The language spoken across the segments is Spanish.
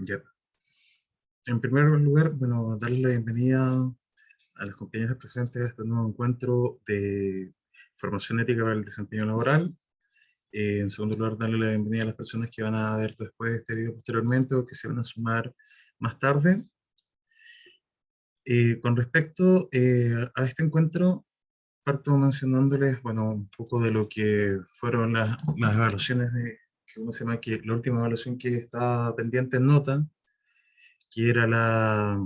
Ya. En primer lugar, bueno, darle la bienvenida a los compañeros presentes a este nuevo encuentro de formación ética para el desempeño laboral. En segundo lugar, darle la bienvenida a las personas que van a ver después este video posteriormente o que se van a sumar más tarde. Con respecto a este encuentro, parto mencionándoles, bueno, un poco de lo que fueron las evaluaciones que uno se llama que la última evaluación que estaba pendiente en nota, que era la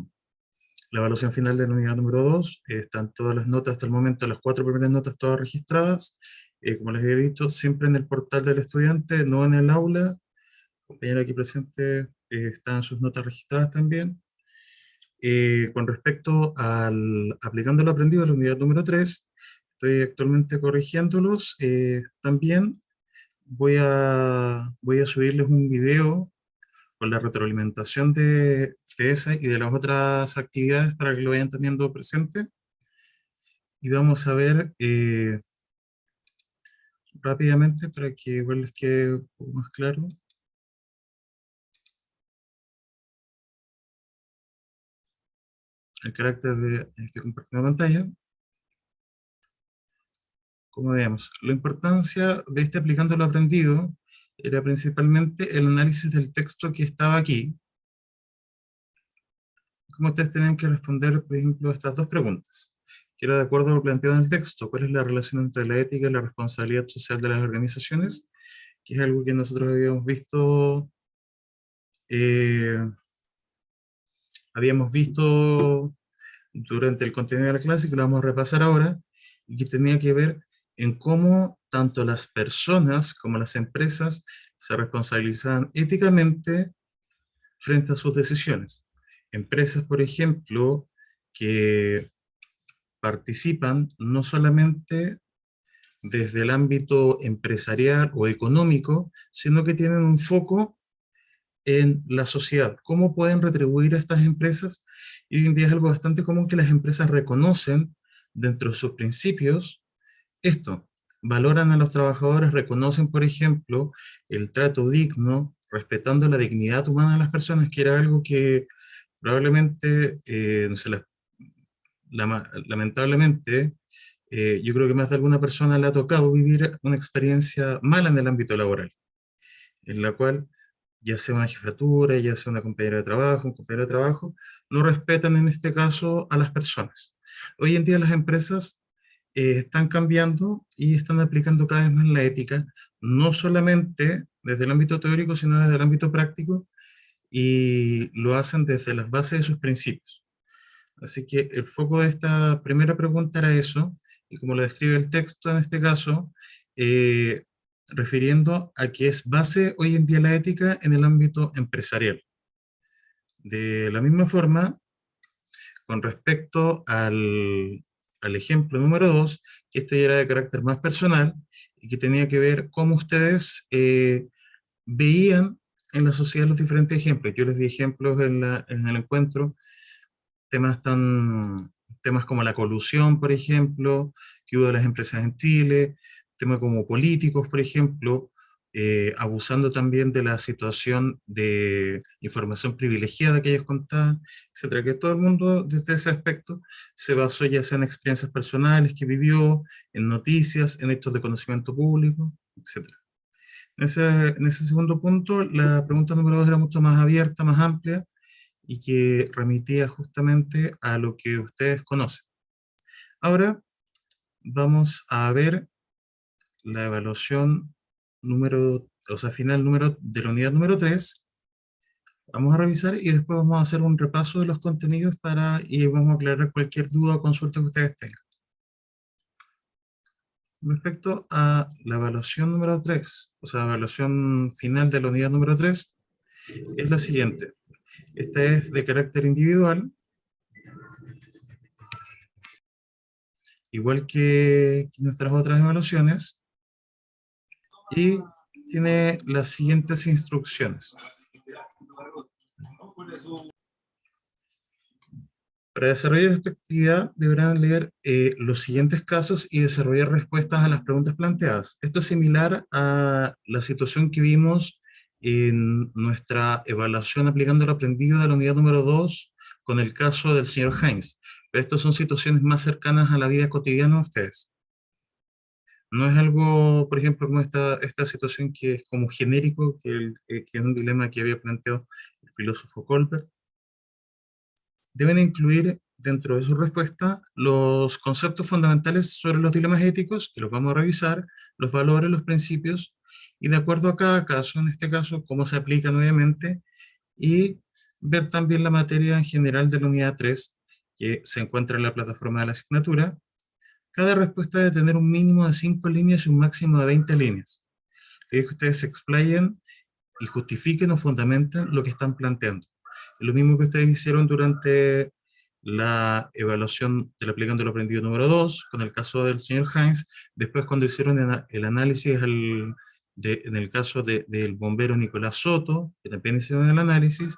evaluación final de la unidad número 2. Están todas las notas hasta el momento, las 4 primeras notas todas registradas. Como les había dicho, siempre en el portal del estudiante, no en el aula. Compañero aquí presente, están sus notas registradas también. Con respecto al aplicando lo aprendido de la unidad número 3, estoy actualmente corrigiéndolos. También voy a subirles un video con la retroalimentación de esa y de las otras actividades para que lo vayan teniendo presente. Y vamos a ver rápidamente para que igual les quede un poco más claro. El carácter de este compartiendo pantalla. Como vemos, la importancia de este aplicando lo aprendido era principalmente el análisis del texto que estaba aquí. Como ustedes tenían que responder, por ejemplo, estas dos preguntas. Que era de acuerdo a lo planteado en el texto, ¿cuál es la relación entre la ética y la responsabilidad social de las organizaciones? Que es algo que nosotros eh, habíamos visto durante el contenido de la clase, que lo vamos a repasar ahora, y que tenía que ver en cómo tanto las personas como las empresas se responsabilizan éticamente frente a sus decisiones. Empresas, por ejemplo, que participan no solamente desde el ámbito empresarial o económico, sino que tienen un foco en la sociedad. ¿Cómo pueden retribuir a estas empresas? Y hoy en día es algo bastante común que las empresas reconocen dentro de sus principios esto. Valoran a los trabajadores, reconocen, por ejemplo, el trato digno, respetando la dignidad humana de las personas, que era algo que probablemente, no sé, lamentablemente, yo creo que más de alguna persona le ha tocado vivir una experiencia mala en el ámbito laboral, en la cual ya sea una jefatura, ya sea una compañera de trabajo, un compañero de trabajo, no respetan en este caso a las personas. Hoy en día las empresas están cambiando y están aplicando cada vez más la ética, no solamente desde el ámbito teórico, sino desde el ámbito práctico, y lo hacen desde las bases de sus principios. Así que el foco de esta primera pregunta era eso, y como lo describe el texto en este caso, eh, refiriendo a que es base hoy en día la ética en el ámbito empresarial. De la misma forma, con respecto al ejemplo número 2, que esto ya era de carácter más personal, y que tenía que ver cómo ustedes veían en la sociedad los diferentes ejemplos. Yo les di ejemplos en el encuentro, temas como la colusión, por ejemplo, que hubo de las empresas en Chile, temas como políticos, por ejemplo, abusando también de la situación de información privilegiada que ellos contaban, etcétera, que todo el mundo desde ese aspecto se basó ya sea en experiencias personales que vivió, en noticias, en hechos de conocimiento público, etcétera. En ese segundo punto, la pregunta número 2 era mucho más abierta, más amplia, y que remitía justamente a lo que ustedes conocen. Ahora vamos a ver la evaluación final número de la unidad número 3. Vamos a revisar y después vamos a hacer un repaso de los contenidos y vamos a aclarar cualquier duda o consulta que ustedes tengan. Respecto a la evaluación número 3, o sea, evaluación final de la unidad número 3, es la siguiente. Esta es de carácter individual, igual que nuestras otras evaluaciones, y tiene las siguientes instrucciones. Para desarrollar esta actividad deberán leer los siguientes casos y desarrollar respuestas a las preguntas planteadas. Esto es similar a la situación que vimos en nuestra evaluación aplicando lo aprendido de la unidad número 2 con el caso del señor Heinz. Pero estas son situaciones más cercanas a la vida cotidiana de ustedes. No es algo, por ejemplo, como esta situación que es como genérico, que es un dilema que había planteado el filósofo Colbert. Deben incluir dentro de su respuesta los conceptos fundamentales sobre los dilemas éticos, que los vamos a revisar, los valores, los principios, y de acuerdo a cada caso, en este caso, cómo se aplican obviamente, y ver también la materia en general de la unidad 3, que se encuentra en la plataforma de la asignatura. Cada respuesta debe tener un mínimo de 5 líneas y un máximo de 20 líneas. Es que ustedes se explayen y justifiquen o fundamenten lo que están planteando. Lo mismo que ustedes hicieron durante la evaluación del aplicando lo aprendido número 2, con el caso del señor Heinz, después cuando hicieron el análisis en el caso del bombero Nicolás Soto, que también hicieron el análisis,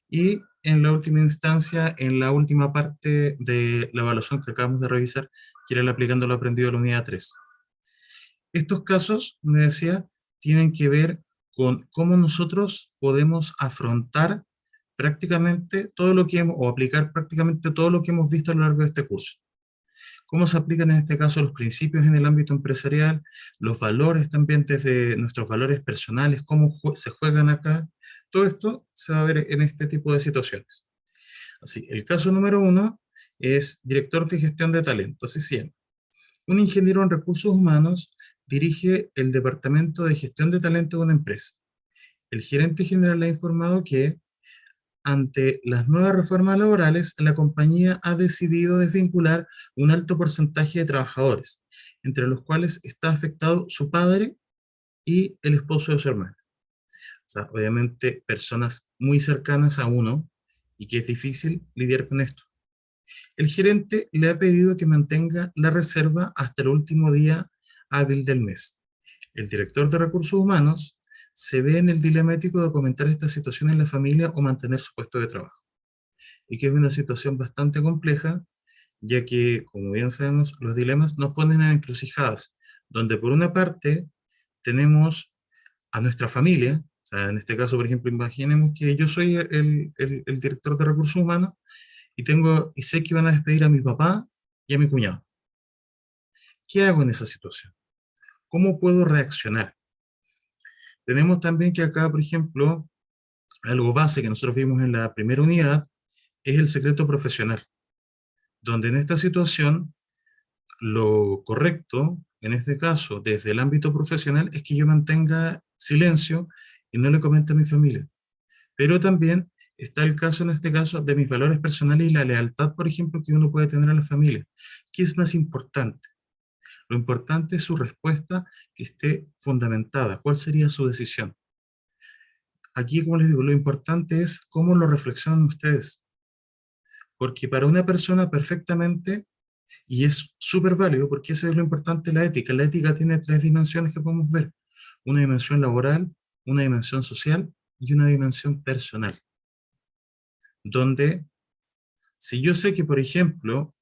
y en la última instancia, en la última parte de la evaluación que acabamos de revisar, que era el aplicando lo aprendido de la unidad 3. Estos casos, me decía, tienen que ver con cómo nosotros podemos afrontar prácticamente todo lo que hemos, o aplicar prácticamente todo lo que hemos visto a lo largo de este curso. Cómo se aplican en este caso los principios en el ámbito empresarial, los valores también desde nuestros valores personales, cómo se juegan acá. Todo esto se va a ver en este tipo de situaciones. Así, el caso número 1 es director de gestión de talentos, así se llama. Un ingeniero en recursos humanos dirige el departamento de gestión de talento de una empresa. El gerente general ha informado que, ante las nuevas reformas laborales, la compañía ha decidido desvincular un alto porcentaje de trabajadores, entre los cuales está afectado su padre y el esposo de su hermana. O sea, obviamente personas muy cercanas a uno y que es difícil lidiar con esto. El gerente le ha pedido que mantenga la reserva hasta el último día hábil del mes. El director de recursos humanos se ve en el dilema ético de comentar esta situación en la familia o mantener su puesto de trabajo. Y que es una situación bastante compleja, ya que, como bien sabemos, los dilemas nos ponen en encrucijadas, donde por una parte tenemos a nuestra familia, o sea, en este caso, por ejemplo, imaginemos que yo soy el director de recursos humanos y sé que van a despedir a mi papá y a mi cuñado. ¿Qué hago en esa situación? ¿Cómo puedo reaccionar? Tenemos también que acá, por ejemplo, algo base que nosotros vimos en la primera unidad es el secreto profesional, donde en esta situación lo correcto, en este caso, desde el ámbito profesional, es que yo mantenga silencio y no le comente a mi familia. Pero también está el caso, en este caso, de mis valores personales y la lealtad, por ejemplo, que uno puede tener a la familia. ¿Qué es más importante? Lo importante es su respuesta que esté fundamentada. ¿Cuál sería su decisión? Aquí, como les digo, lo importante es cómo lo reflexionan ustedes. Porque para una persona perfectamente, y es súper válido, porque eso es lo importante de la ética. La ética tiene tres dimensiones que podemos ver. Una dimensión laboral, una dimensión social y una dimensión personal. Donde, si yo sé que, por ejemplo,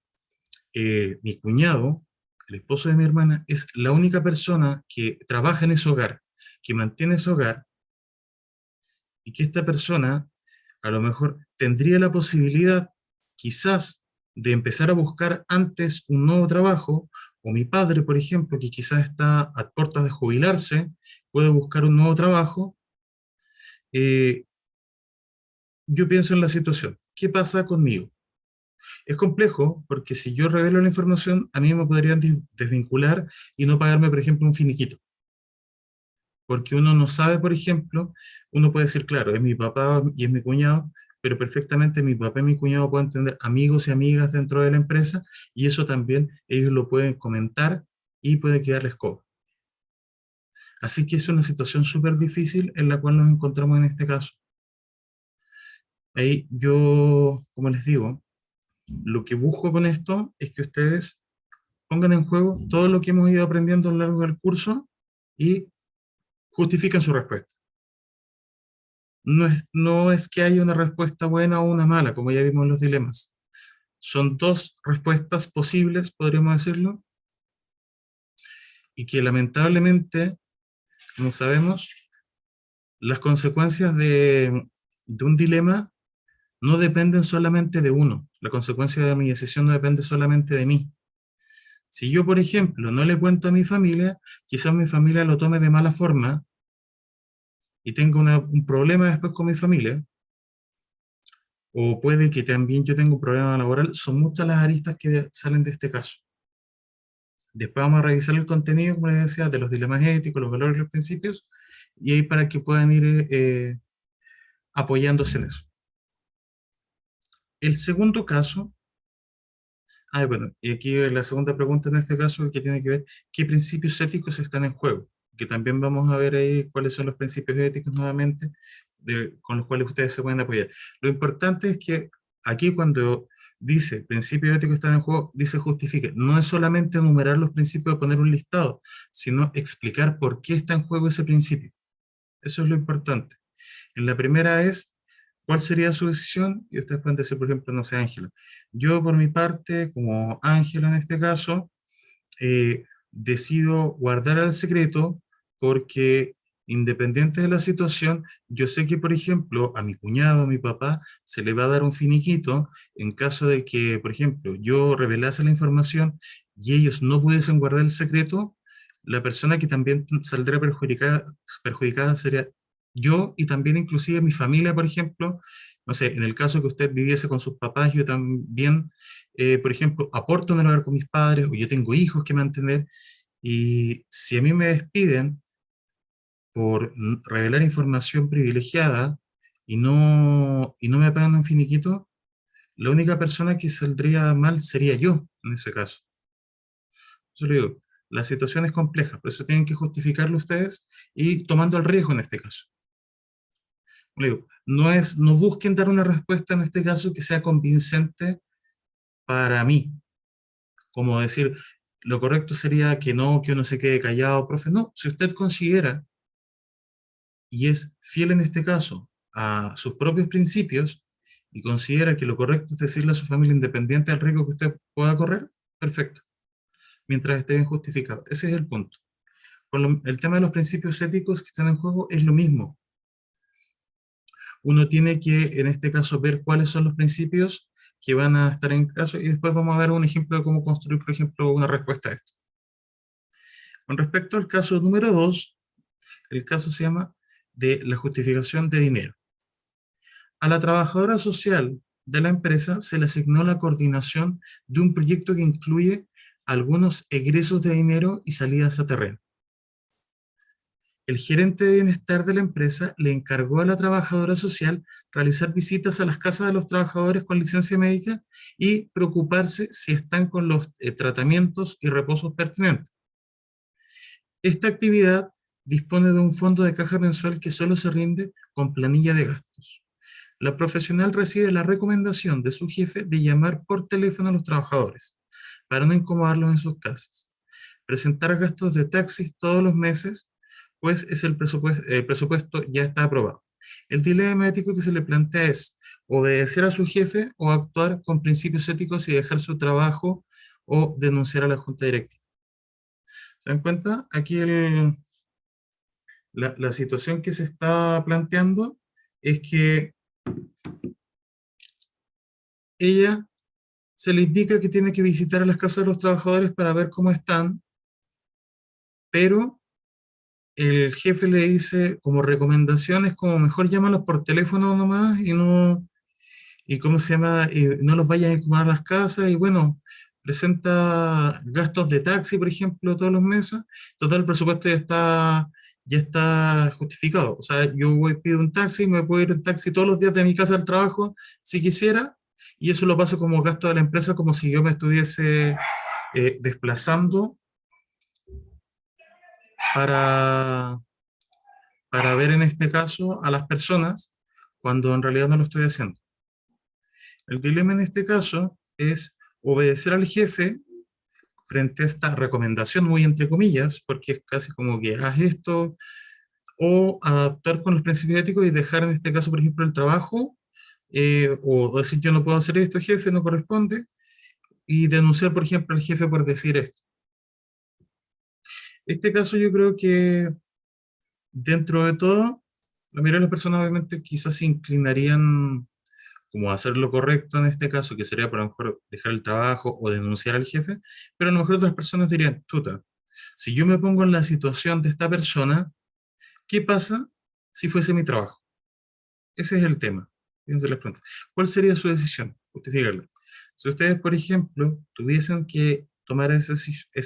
mi cuñado, el esposo de mi hermana, es la única persona que trabaja en ese hogar, que mantiene ese hogar, y que esta persona a lo mejor tendría la posibilidad quizás de empezar a buscar antes un nuevo trabajo, o mi padre, por ejemplo, que quizás está a puertas de jubilarse, puede buscar un nuevo trabajo, eh, yo pienso en la situación, ¿qué pasa conmigo? Es complejo porque si yo revelo la información, a mí me podrían desvincular y no pagarme, por ejemplo, un finiquito. Porque uno no sabe, por ejemplo, uno puede decir, claro, es mi papá y es mi cuñado, pero perfectamente mi papá y mi cuñado pueden tener amigos y amigas dentro de la empresa y eso también ellos lo pueden comentar y puede quedarles cojo. Así que es una situación súper difícil en la cual nos encontramos en este caso. Ahí yo, como les digo, lo que busco con esto es que ustedes pongan en juego todo lo que hemos ido aprendiendo a lo largo del curso y justifiquen su respuesta. No es que haya una respuesta buena o una mala, como ya vimos en los dilemas. Son dos respuestas posibles, podríamos decirlo, y que lamentablemente, como sabemos, las consecuencias de un dilema no dependen solamente de uno. La consecuencia de mi decisión no depende solamente de mí. Si yo, por ejemplo, no le cuento a mi familia, quizás mi familia lo tome de mala forma y tenga un problema después con mi familia, o puede que también yo tenga un problema laboral. Son muchas las aristas que salen de este caso. Después vamos a revisar el contenido, como les decía, de los dilemas éticos, los valores y los principios, y ahí para que puedan ir apoyándose en eso. El segundo caso, bueno, y aquí la segunda pregunta en este caso que tiene que ver, ¿qué principios éticos están en juego? Que también vamos a ver ahí cuáles son los principios éticos nuevamente con los cuales ustedes se pueden apoyar. Lo importante es que aquí cuando dice principios éticos están en juego, dice justifique. No es solamente enumerar los principios o poner un listado, sino explicar por qué está en juego ese principio. Eso es lo importante. En la primera es, ¿cuál sería su decisión? Y ustedes pueden decir, por ejemplo, no sé, Ángela. Yo, por mi parte, como Ángela en este caso, decido guardar el secreto porque, independiente de la situación, yo sé que, por ejemplo, a mi cuñado, a mi papá, se le va a dar un finiquito en caso de que, por ejemplo, yo revelase la información y ellos no pudiesen guardar el secreto. La persona que también saldrá perjudicada sería yo y también inclusive mi familia, por ejemplo. No sé, en el caso que usted viviese con sus papás, yo también, por ejemplo, aporto un hogar con mis padres o yo tengo hijos que mantener, y si a mí me despiden por revelar información privilegiada y no me pagan un finiquito, la única persona que saldría mal sería yo en ese caso. Yo le digo, la situación es compleja, por eso tienen que justificarlo ustedes y tomando el riesgo en este caso. Le digo, no busquen dar una respuesta en este caso que sea convincente para mí, como decir, lo correcto sería que no, que uno se quede callado, profe. No, si usted considera y es fiel en este caso a sus propios principios y considera que lo correcto es decirle a su familia independiente del riesgo que usted pueda correr, perfecto, mientras esté bien justificado. Ese es el punto. El tema de los principios éticos que están en juego es lo mismo. Uno tiene que, en este caso, ver cuáles son los principios que van a estar en caso y después vamos a ver un ejemplo de cómo construir, por ejemplo, una respuesta a esto. Con respecto al caso número 2, el caso se llama de la justificación de dinero. A la trabajadora social de la empresa se le asignó la coordinación de un proyecto que incluye algunos egresos de dinero y salidas a terreno. El gerente de bienestar de la empresa le encargó a la trabajadora social realizar visitas a las casas de los trabajadores con licencia médica y preocuparse si están con los tratamientos y reposos pertinentes. Esta actividad dispone de un fondo de caja mensual que solo se rinde con planilla de gastos. La profesional recibe la recomendación de su jefe de llamar por teléfono a los trabajadores para no incomodarlos en sus casas. Presentar gastos de taxis todos los meses, pues el presupuesto ya está aprobado. El dilema ético que se le plantea es obedecer a su jefe o actuar con principios éticos y dejar su trabajo o denunciar a la junta directiva. ¿Se dan cuenta? Aquí la situación que se está planteando es que ella se le indica que tiene que visitar a las casas de los trabajadores para ver cómo están, pero el jefe le dice como recomendaciones, como mejor llámalos por teléfono nomás y no, y cómo se llama, y no los vayas a incomodar a las casas, y bueno, presenta gastos de taxi, por ejemplo, todos los meses. Total, el presupuesto ya está justificado. O sea, yo voy, pido un taxi, me puedo ir en taxi todos los días de mi casa al trabajo, si quisiera, y eso lo paso como gasto de la empresa, como si yo me estuviese desplazando para, para ver en este caso a las personas, cuando en realidad no lo estoy haciendo. El dilema en este caso es obedecer al jefe frente a esta recomendación, muy entre comillas, porque es casi como que haz esto, o actuar con los principios éticos y dejar en este caso, por ejemplo, el trabajo, o decir yo no puedo hacer esto, jefe, no corresponde, y denunciar, por ejemplo, al jefe por decir esto. Este caso yo creo que dentro de todo La mayoría de las personas obviamente quizás se inclinarían como a hacer lo correcto en este caso, que sería por lo mejor dejar el trabajo o denunciar al jefe, pero a lo mejor otras personas dirían, chuta, si yo me pongo en la situación de esta persona, ¿qué pasa si fuese mi trabajo? Ese es el tema. Fíjense las preguntas. ¿Cuál sería su decisión? Justificarla. Si ustedes, por ejemplo, tuviesen que tomar esa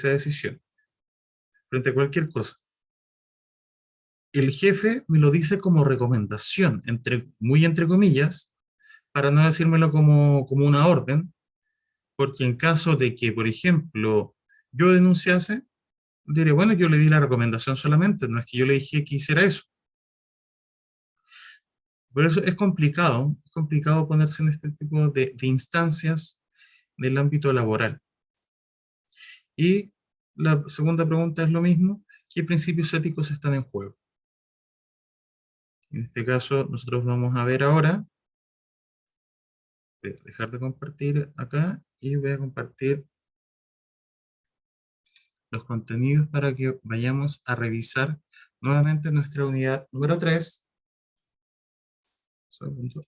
decisión frente a cualquier cosa, el jefe me lo dice como recomendación, muy entre comillas, para no decírmelo como una orden, porque en caso de que, por ejemplo, yo denunciase, diré, bueno, yo le di la recomendación solamente, no es que yo le dije que hiciera eso. Por eso es complicado ponerse en este tipo de instancias del ámbito laboral. Y la segunda pregunta es lo mismo, ¿qué principios éticos están en juego? En este caso, nosotros vamos a ver ahora, voy a dejar de compartir acá y voy a compartir los contenidos para que vayamos a revisar nuevamente nuestra unidad número 3. Segundo.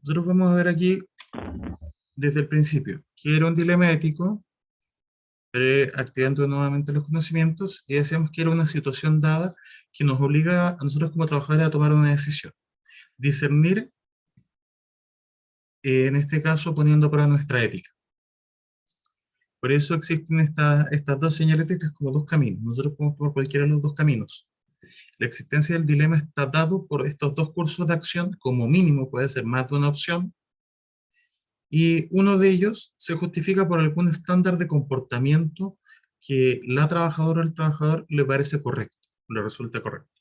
Nosotros vamos a ver aquí desde el principio que era un dilema ético, activando nuevamente los conocimientos, y decíamos que era una situación dada que nos obliga a nosotros como trabajadores a tomar una decisión. Discernir, en este caso, poniendo para nuestra ética. Por eso existen estas dos señaléticas como dos caminos. Nosotros podemos tomar cualquiera de los dos caminos. La existencia del dilema está dado por estos dos cursos de acción, como mínimo puede ser más de una opción, y uno de ellos se justifica por algún estándar de comportamiento que la trabajadora o el trabajador le parece correcto, le resulta correcto.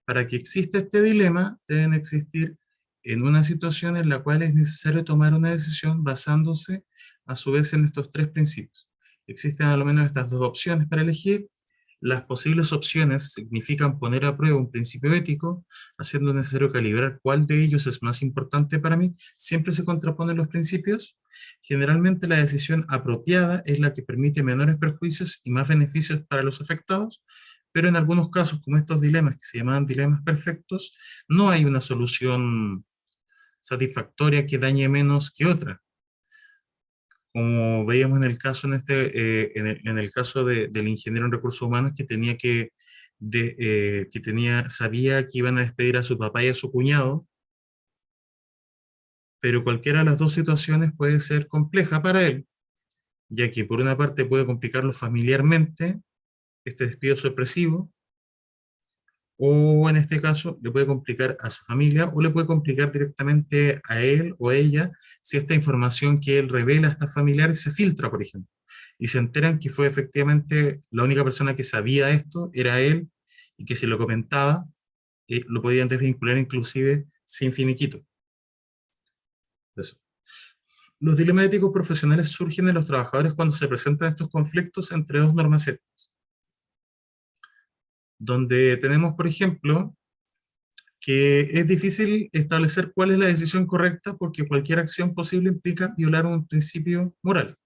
Para que exista este dilema, deben existir en una situación en la cual es necesario tomar una decisión basándose a su vez en estos tres principios. Existen al menos estas dos opciones para elegir. Las posibles opciones significan poner a prueba un principio ético, haciendo necesario calibrar cuál de ellos es más importante para mí. Siempre se contraponen los principios. Generalmente la decisión apropiada es la que permite menores perjuicios y más beneficios para los afectados, pero en algunos casos, como estos dilemas que se llamaban dilemas perfectos, no hay una solución satisfactoria que dañe menos que otra. Como veíamos en el caso, en el caso del ingeniero en recursos humanos que sabía que iban a despedir a su papá y a su cuñado, pero cualquiera de las dos situaciones puede ser compleja para él, ya que por una parte puede complicarlo familiarmente, este despido sorpresivo, o en este caso le puede complicar a su familia o le puede complicar directamente a él o a ella si esta información que él revela a estas familiares se filtra, por ejemplo, y se enteran que fue efectivamente la única persona que sabía esto, era él, y que si lo comentaba, lo podían desvincular inclusive sin finiquito. Eso. Los dilemas éticos profesionales surgen en los trabajadores cuando se presentan estos conflictos entre dos normas éticas, donde tenemos, por ejemplo, que es difícil establecer cuál es la decisión correcta porque cualquier acción posible implica violar un principio moral.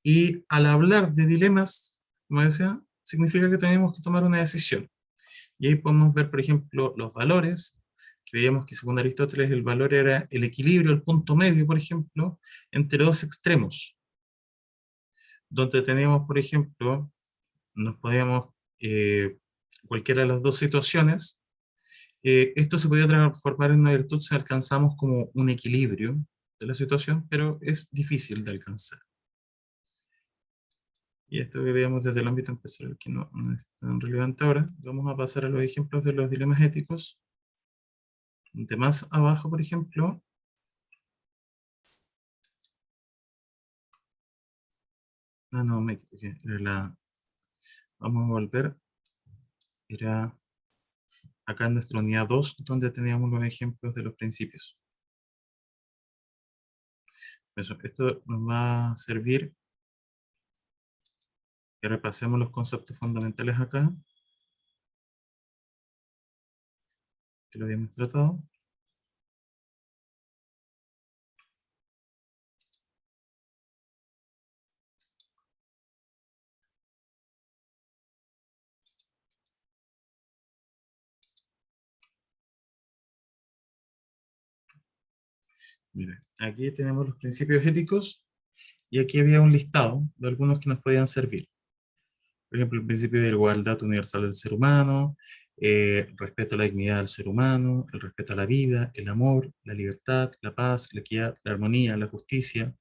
Y al hablar de dilemas, como decía, significa que tenemos que tomar una decisión. Y ahí podemos ver, por ejemplo, los valores. Creíamos que según Aristóteles el valor era el equilibrio, el punto medio, por ejemplo, entre dos extremos, donde teníamos, por ejemplo, nos podíamos, cualquiera de las dos situaciones, esto se podía transformar en una virtud si alcanzamos como un equilibrio de la situación, pero es difícil de alcanzar. Y esto que veíamos desde el ámbito empresarial, que no es tan relevante ahora, vamos a pasar a los ejemplos de los dilemas éticos. De más abajo, por ejemplo, no, me equivoqué, vamos a volver, era acá en nuestra unidad 2 donde teníamos los ejemplos de los principios. Eso, esto nos va a servir Y repasemos los conceptos fundamentales acá, que lo habíamos tratado. Mire, aquí tenemos los principios éticos y aquí había un listado de algunos que nos podían servir. Por ejemplo, el principio de igualdad universal del ser humano, respeto a la dignidad del ser humano, el respeto a la vida, el amor, la libertad, la paz, la equidad, la armonía, la justicia,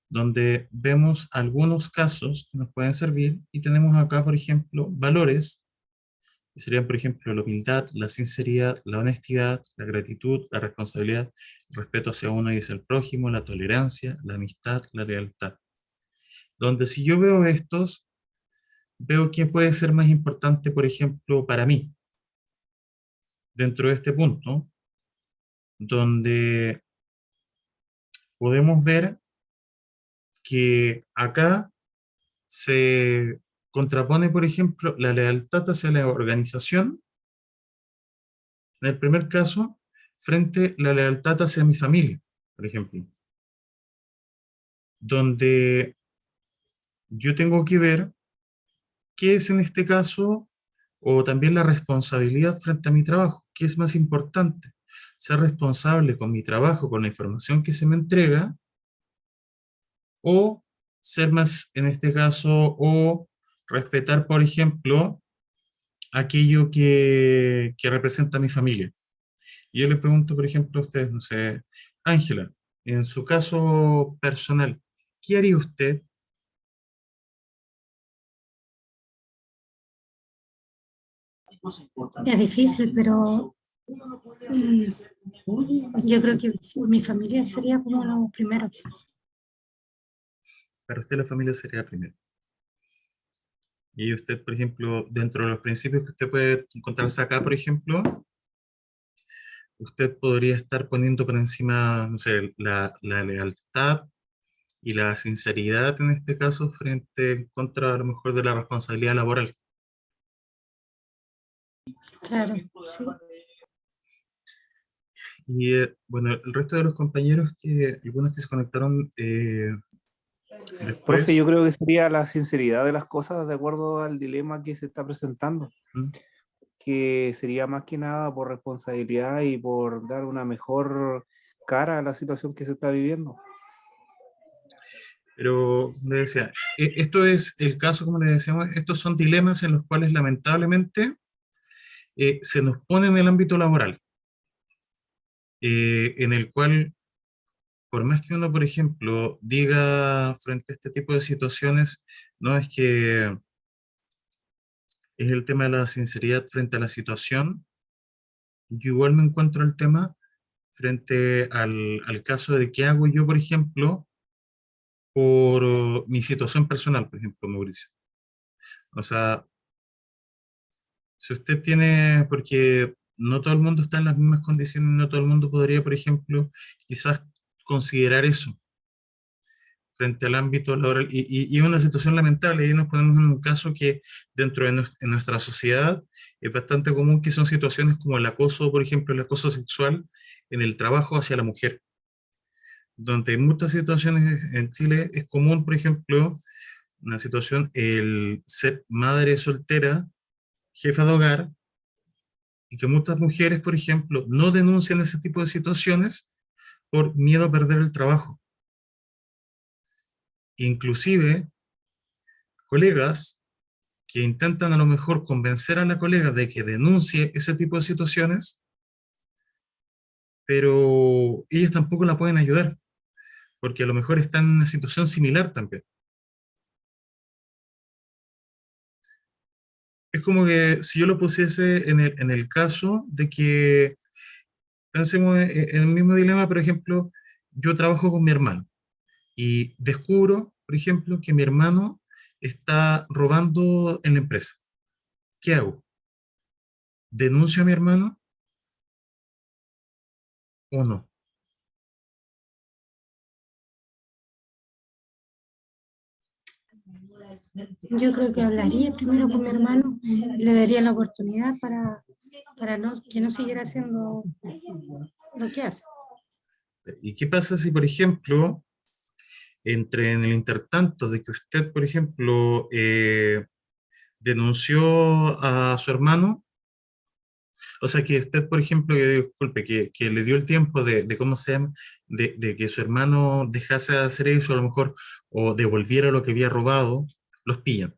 donde vemos algunos casos que nos pueden servir y tenemos acá, por ejemplo, valores, que serían, por ejemplo, la humildad, la sinceridad, la honestidad, la gratitud, la responsabilidad, el respeto hacia uno y hacia el prójimo, la tolerancia, la amistad, la lealtad. Donde si yo veo estos, veo que puede ser más importante, por ejemplo, para mí, dentro de este punto, donde podemos ver que acá se contrapone, por ejemplo, la lealtad hacia la organización, en el primer caso, frente a la lealtad hacia mi familia, por ejemplo, donde yo tengo que ver qué es en este caso, o también la responsabilidad frente a mi trabajo, qué es más importante, ser responsable con mi trabajo, con la información que se me entrega, o ser más, en este caso, o respetar, por ejemplo, aquello que representa a mi familia. Y yo le pregunto, por ejemplo, a ustedes, no sé, Ángela, en su caso personal, ¿qué haría usted? Es difícil, pero mm, yo creo que mi familia sería como lo primero. Para usted la familia sería primero. Y usted, por ejemplo, dentro de los principios que usted puede encontrarse acá, por ejemplo, usted podría estar poniendo por encima, no sé, la lealtad y la sinceridad en este caso frente en contra a lo mejor de la responsabilidad laboral. Claro, sí. Y bueno, el resto de los compañeros, que algunos que se conectaron Profe, después, yo creo que sería la sinceridad de las cosas de acuerdo al dilema que se está presentando, ¿Mm? que sería más que nada por responsabilidad y por dar una mejor cara a la situación que se está viviendo. Pero le decía, esto es el caso, como le decíamos, estos son dilemas en los cuales lamentablemente se nos pone en el ámbito laboral, en el cual, por más que uno, por ejemplo, diga frente a este tipo de situaciones, no es que es el tema de la sinceridad frente a la situación, yo igual me encuentro el tema frente al caso de qué hago yo, por ejemplo, por mi situación personal, por ejemplo, Mauricio. O sea, si usted tiene, porque no todo el mundo está en las mismas condiciones, no todo el mundo podría, por ejemplo, quizás considerar eso frente al ámbito laboral. Y es una situación lamentable. Y nos ponemos en un caso que dentro de en nuestra sociedad es bastante común, que son situaciones como el acoso, por ejemplo, el acoso sexual en el trabajo hacia la mujer, donde en muchas situaciones en Chile es común, por ejemplo, una situación, el ser madre soltera, jefa de hogar, y que muchas mujeres, por ejemplo, no denuncian ese tipo de situaciones por miedo a perder el trabajo. Inclusive, colegas que intentan a lo mejor convencer a la colega de que denuncie ese tipo de situaciones, pero ellos tampoco la pueden ayudar, porque a lo mejor están en una situación similar también. Es como que si yo lo pusiese en el caso de que, pensemos en el mismo dilema, por ejemplo, yo trabajo con mi hermano y descubro, por ejemplo, que mi hermano está robando en la empresa. ¿Qué hago? ¿Denuncio a mi hermano o no? Yo creo que hablaría primero con mi hermano, le daría la oportunidad para que no siguiera haciendo lo que hace. ¿Y qué pasa si, por ejemplo, entre en el intertanto de que usted, por ejemplo, denunció a su hermano? O sea, que usted, por ejemplo, disculpe, que le dio el tiempo de ¿cómo se llama? De que su hermano dejase de hacer eso, a lo mejor, o devolviera lo que había robado, los pillan.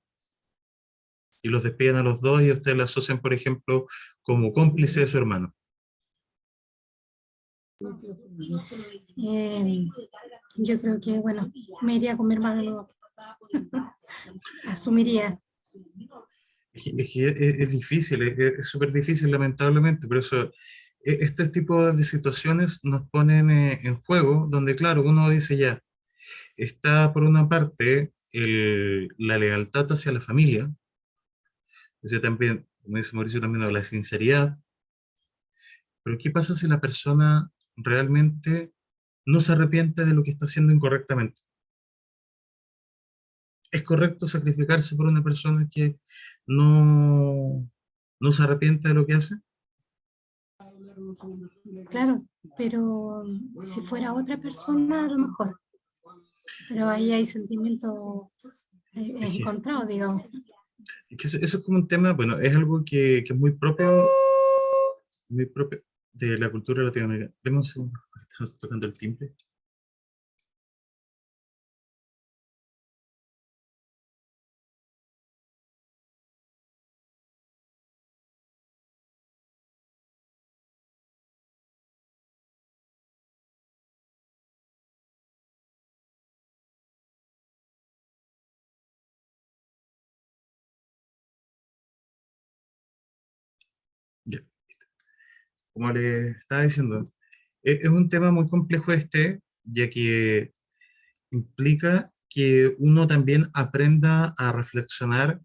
Y los despiden a los dos y ustedes le asocian, por ejemplo, como cómplice de su hermano. Eh, yo creo que, bueno, me iría con mi hermano, no, asumiría. Es difícil, es súper difícil, lamentablemente, por eso este tipo de situaciones nos ponen en juego, donde, claro, uno dice ya, está por una parte la lealtad hacia la familia, dice también, como dice Mauricio también, la sinceridad, pero ¿qué pasa si la persona realmente no se arrepiente de lo que está haciendo incorrectamente? ¿Es correcto sacrificarse por una persona que no, no se arrepiente de lo que hace? Claro, pero si fuera otra persona, a lo mejor. Pero ahí hay sentimientos Es que, encontrados, digamos. es que eso es como un tema, bueno, es algo que es muy propio de la cultura latinoamericana. Deme un segundo, estás tocando el timbre. Ya, como le estaba diciendo, es un tema muy complejo este, ya que implica que uno también aprenda a reflexionar,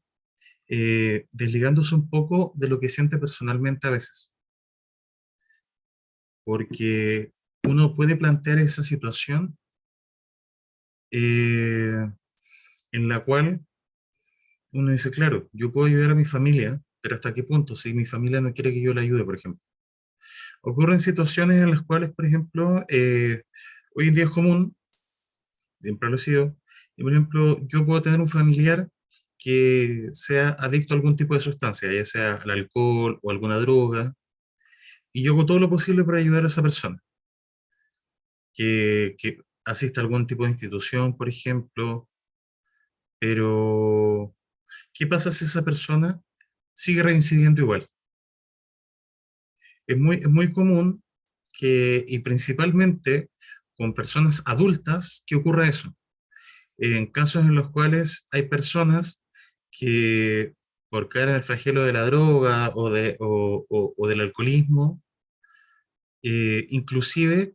desligándose un poco de lo que siente personalmente a veces, porque uno puede plantear esa situación eh, en la cual uno dice, claro, yo puedo ayudar a mi familia, pero ¿hasta qué punto? Si mi familia no quiere que yo la ayude, por ejemplo. Ocurren situaciones en las cuales, por ejemplo, hoy en día es común, siempre lo ha sido, y por ejemplo, yo puedo tener un familiar que sea adicto a algún tipo de sustancia, ya sea al alcohol o alguna droga, y yo hago todo lo posible para ayudar a esa persona, que asista a algún tipo de institución, por ejemplo, pero ¿qué pasa si esa persona sigue reincidiendo igual? Es muy común que, y principalmente con personas adultas, que ocurra eso. En casos en los cuales hay personas que por caer en el flagelo de la droga o del alcoholismo, inclusive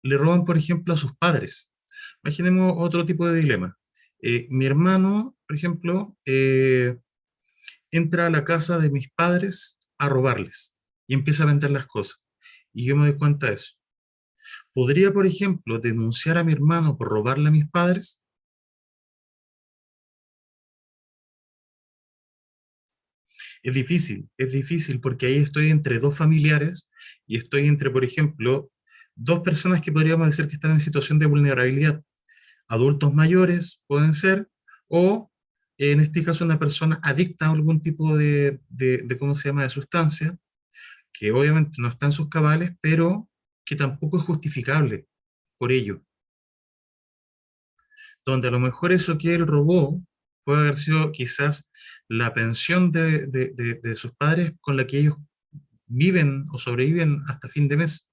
le roban, por ejemplo, a sus padres. Imaginemos otro tipo de dilema. Mi hermano, por ejemplo, entra a la casa de mis padres a robarles y empieza a vender las cosas. Y yo me doy cuenta de eso. ¿Podría, por ejemplo, denunciar a mi hermano por robarle a mis padres? es difícil porque ahí estoy entre dos familiares y estoy entre, por ejemplo, dos personas que podríamos decir que están en situación de vulnerabilidad. Adultos mayores pueden ser, o en este caso una persona adicta a algún tipo ¿cómo se llama?, de sustancia, que obviamente no está en sus cabales, pero que tampoco es justificable por ello. Donde a lo mejor eso que él robó puede haber sido quizás la pensión de sus padres con la que ellos viven o sobreviven hasta fin de mes.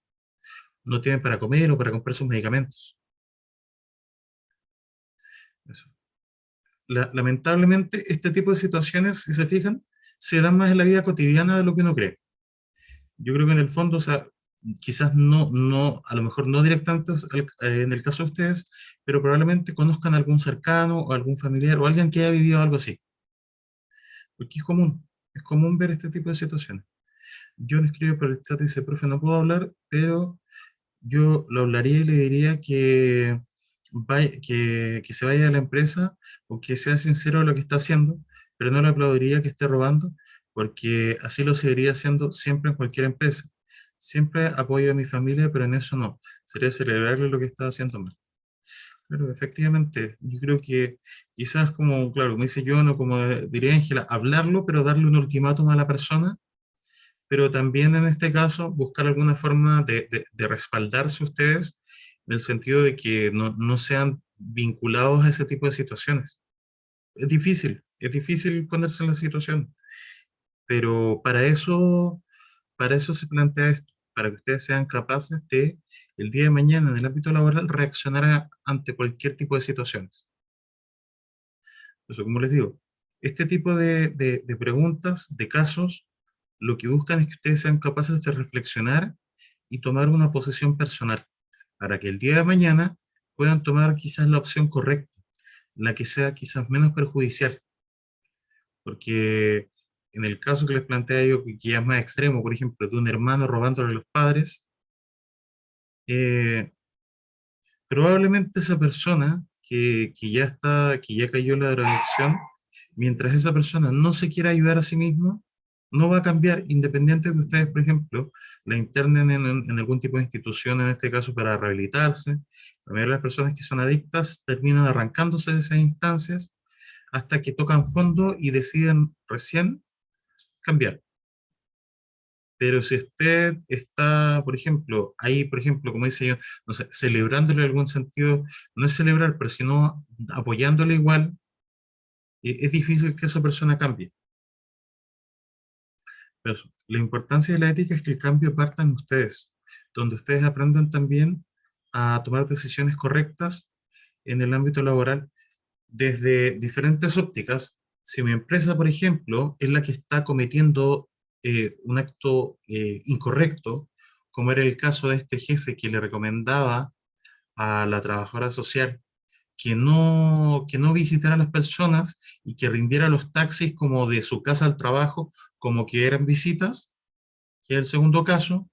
No tienen para comer o para comprar sus medicamentos. Eso. Lamentablemente, este tipo de situaciones, si se fijan, se dan más en la vida cotidiana de lo que uno cree. Yo creo que en el fondo, o sea, quizás a lo mejor no directamente en el caso de ustedes, pero probablemente conozcan a algún cercano o algún familiar o alguien que haya vivido algo así. Porque es común ver este tipo de situaciones. Yo le escribo por el chat y dice, profe, no puedo hablar, pero yo lo hablaría y le diría que que se vaya de la empresa o que sea sincero en lo que está haciendo, pero no le aplaudiría que esté robando, porque así lo seguiría haciendo siempre en cualquier empresa. Siempre apoyo a mi familia, pero en eso no. Sería celebrarle lo que está haciendo mal. Pero efectivamente, yo creo que quizás como, claro, como dice yo, no como diría Ángela, hablarlo, pero darle un ultimátum a la persona, pero también en este caso buscar alguna forma de respaldarse ustedes, en el sentido de que no sean vinculados a ese tipo de situaciones. Es difícil ponerse en la situación, pero para eso se plantea esto, para que ustedes sean capaces de, el día de mañana en el ámbito laboral, reaccionar ante cualquier tipo de situaciones. Eso, como les digo, este tipo de preguntas, de casos, lo que buscan es que ustedes sean capaces de reflexionar y tomar una posición personal, para que el día de mañana puedan tomar quizás la opción correcta, la que sea quizás menos perjudicial, porque en el caso que les plantea yo, que ya es más extremo, por ejemplo, de un hermano robándole a los padres, eh, probablemente esa persona que ya cayó en la drogadicción, mientras esa persona no se quiera ayudar a sí mismo, no va a cambiar, independiente de que ustedes, por ejemplo, la internen en algún tipo de institución, en este caso para rehabilitarse. La mayoría de las personas que son adictas terminan arrancándose de esas instancias hasta que tocan fondo y deciden recién cambiar. Pero si usted está, por ejemplo, ahí, por ejemplo, como dice yo, no sé, celebrándole en algún sentido, no es celebrar, pero sino apoyándole igual, es difícil que esa persona cambie. Pero eso, la importancia de la ética es que el cambio parta en ustedes, donde ustedes aprendan también a tomar decisiones correctas en el ámbito laboral desde diferentes ópticas. Si mi empresa, por ejemplo, es la que está cometiendo un acto incorrecto, como era el caso de este jefe que le recomendaba a la trabajadora social que no visitara a las personas y que rindiera los taxis como de su casa al trabajo, como que eran visitas, que es el segundo caso,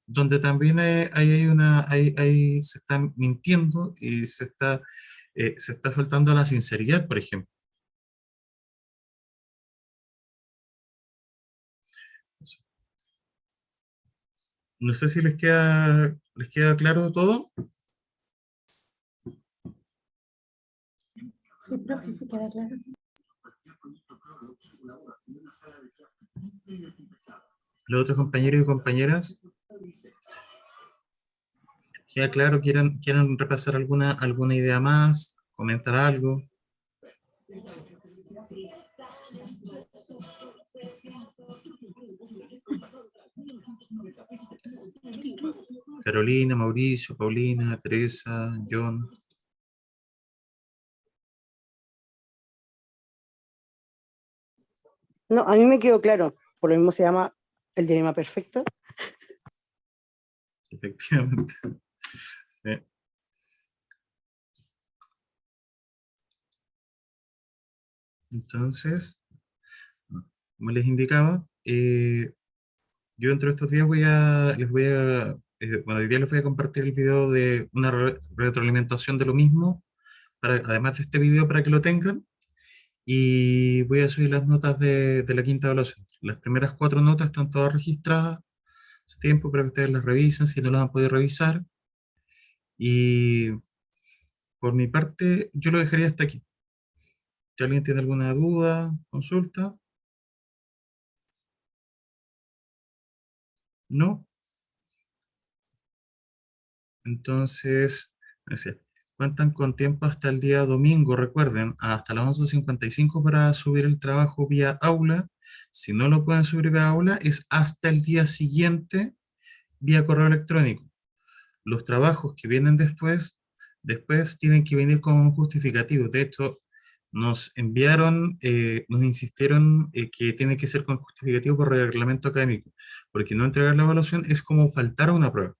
donde también se está mintiendo y se está faltando a la sinceridad, por ejemplo. No sé si les queda claro todo. Sí, profe, sí queda claro. Los otros compañeros y compañeras, queda claro, quieren repasar alguna idea más, comentar algo. Carolina, Mauricio, Paulina, Teresa, John. No, a mí me quedó claro, por lo mismo se llama el dilema perfecto. Efectivamente. Sí. Entonces, como les indicaba, yo dentro de estos días bueno, hoy día les voy a compartir el video de una retroalimentación de lo mismo, además de este video para que lo tengan, y voy a subir las notas de la quinta evaluación. Las primeras 4 notas están todas registradas, hace tiempo para que ustedes las revisen si no las han podido revisar, y por mi parte yo lo dejaría hasta aquí. Si alguien tiene alguna duda, consulta, ¿no? Entonces, cuentan con tiempo hasta el día domingo, recuerden, hasta las 11:55 para subir el trabajo vía aula. Si no lo pueden subir vía aula, es hasta el día siguiente vía correo electrónico. Los trabajos que vienen después tienen que venir con un justificativo. De hecho, nos insistieron que tiene que ser con justificativo por reglamento académico, porque no entregar la evaluación es como faltar a una prueba,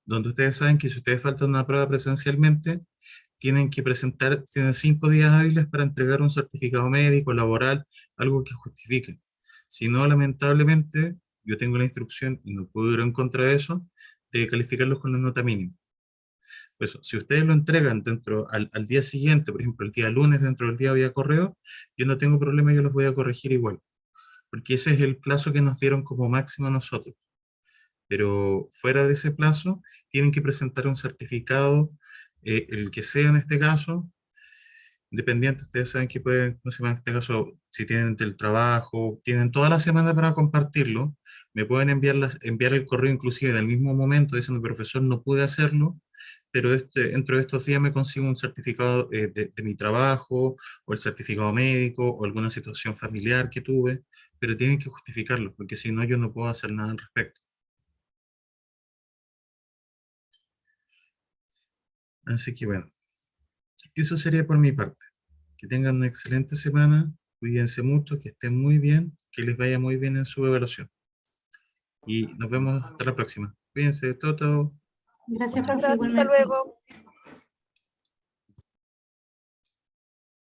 donde ustedes saben que si ustedes faltan una prueba presencialmente, tienen 5 días hábiles para entregar un certificado médico, laboral, algo que justifique. Si no, lamentablemente, yo tengo la instrucción y no puedo ir en contra de eso, de calificarlos con la nota mínima. Por eso, si ustedes lo entregan al día siguiente, por ejemplo, el día lunes dentro del día vía correo, yo no tengo problema, yo los voy a corregir igual, porque ese es el plazo que nos dieron como máximo a nosotros. Pero fuera de ese plazo, tienen que presentar un certificado, el que sea en este caso, independiente, ustedes saben que pueden, ¿cómo se llama? En este caso, si tienen el trabajo, tienen toda la semana para compartirlo, me pueden enviar el correo inclusive en el mismo momento diciendo, profesor, no pude hacerlo, pero dentro de estos días me consigo un certificado de mi trabajo, o el certificado médico, o alguna situación familiar que tuve, pero tienen que justificarlo, porque si no, yo no puedo hacer nada al respecto. Así que bueno, eso sería por mi parte. Que tengan una excelente semana, cuídense mucho, que estén muy bien, que les vaya muy bien en su evaluación. Y nos vemos hasta la próxima. Cuídense, todo. Gracias, profe, Gracias, hasta igualmente. luego.